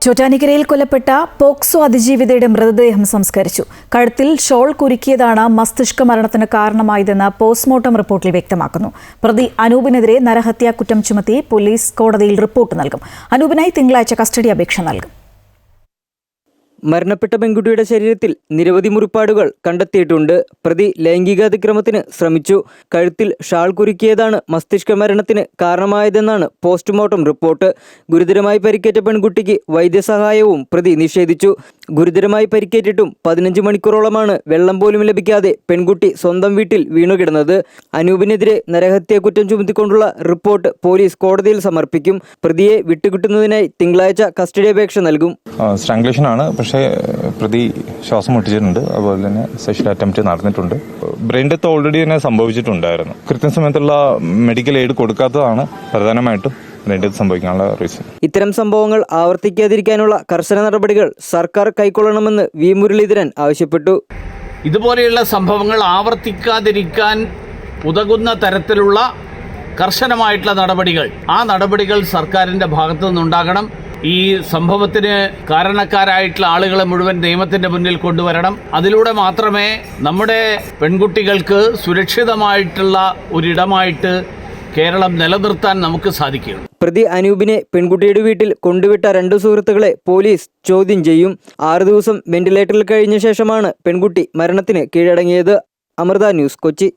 ചോറ്റാനിക്കരയിൽ കൊല്ലപ്പെട്ട പോക്സോ അതിജീവിതയുടെ മൃതദേഹം സംസ്കരിച്ചു. കഴുത്തിൽ ഷോൾ കുരുക്കിയതാണ് മസ്തിഷ്ക മരണത്തിന് കാരണമായതെന്ന് പോസ്റ്റ്മോർട്ടം റിപ്പോർട്ടിൽ വ്യക്തമാക്കുന്നു. പ്രതി അനൂപിനെതിരെ നരഹത്യാ കുറ്റം ചുമത്തി പോലീസ് കോടതിയിൽ റിപ്പോർട്ട് നൽകും. അനൂപിനായി തിങ്കളാഴ്ച കസ്റ്റഡി അപേക്ഷ നൽകും. മരണപ്പെട്ട പെൺകുട്ടിയുടെ ശരീരത്തിൽ നിരവധി മുറിപ്പാടുകൾ കണ്ടെത്തിയിട്ടുണ്ട്. പ്രതി ലൈംഗികാതിക്രമത്തിന് ശ്രമിച്ചു. കഴുത്തിൽ ഷാൾ കുരുക്കിയതാണ് മസ്തിഷ്ക മരണത്തിന് കാരണമായതെന്നാണ് പോസ്റ്റ്മോർട്ടം റിപ്പോർട്ട്. ഗുരുതരമായി പരിക്കേറ്റ പെൺകുട്ടിക്ക് വൈദ്യസഹായവും പ്രതി നിഷേധിച്ചു. ഗുരുതരമായി പരിക്കേറ്റിട്ടും 15 മണിക്കൂറോളമാണ് വെള്ളം പോലും ലഭിക്കാതെ പെൺകുട്ടി സ്വന്തം വീട്ടിൽ വീണുകിടന്നത്. അനൂപിനെതിരെ നരഹത്യാ കുറ്റം ചുമത്തിക്കൊണ്ടുള്ള റിപ്പോർട്ട് പോലീസ് കോടതിയിൽ സമർപ്പിക്കും. പ്രതിയെ വിട്ടുകിട്ടുന്നതിനായി തിങ്കളാഴ്ച കസ്റ്റഡി അപേക്ഷ നൽകും. സ്ട്രാങ്കുലേഷനാണ്, പക്ഷേ പ്രതി ശ്വാസം മുട്ടിച്ചിട്ടുണ്ട്. അതുപോലെ തന്നെ സെക്ഷൽ അറ്റംപ്റ്റ് നടന്നിട്ടുണ്ട്. ബ്രെയിൻ ഡെത്ത് ഓൾറെഡി തന്നെ സംഭവിച്ചിട്ടുണ്ടായിരുന്നു. കൃത്യസമയത്തുള്ള മെഡിക്കൽ എയ്ഡ് കൊടുക്കാത്തതാണ് പ്രധാനമായിട്ടും സംഭവിക്കാനുള്ള റീസൺ. ഇത്തരം സംഭവങ്ങൾ ആവർത്തിക്കാതിരിക്കാനുള്ള കർശന നടപടികൾ സർക്കാർ കൈക്കൊള്ളണമെന്ന് വി മുരളീധരൻ ആവശ്യപ്പെട്ടു. ഇതുപോലെയുള്ള സംഭവങ്ങൾ ആവർത്തിക്കാതിരിക്കാൻ ഉതകുന്ന തരത്തിലുള്ള കർശനമായിട്ടുള്ള നടപടികൾ സർക്കാരിൻ്റെ ഭാഗത്തു നിന്നുണ്ടാകണം. ഈ സംഭവത്തിന് കാരണക്കാരായിട്ടുള്ള ആളുകളെ മുഴുവൻ നിയമത്തിന്റെ മുന്നിൽ കൊണ്ടുവരണം. അതിലൂടെ മാത്രമേ നമ്മുടെ പെൺകുട്ടികൾക്ക് സുരക്ഷിതമായിട്ടുള്ള ഒരിടമായിട്ട് കേരളം നിലനിർത്താൻ നമുക്ക് സാധിക്കുകയുള്ളൂ. പ്രതി അനൂപിനെ പെൺകുട്ടിയുടെ വീട്ടിൽ കൊണ്ടുവിട്ട 2 സുഹൃത്തുക്കളെ പോലീസ് ചോദ്യം ചെയ്യും. 6 ദിവസം വെന്റിലേറ്ററിൽ കഴിഞ്ഞ ശേഷമാണ് പെൺകുട്ടി മരണത്തിന് കീഴടങ്ങിയത്. അമൃത ന്യൂസ്, കൊച്ചി.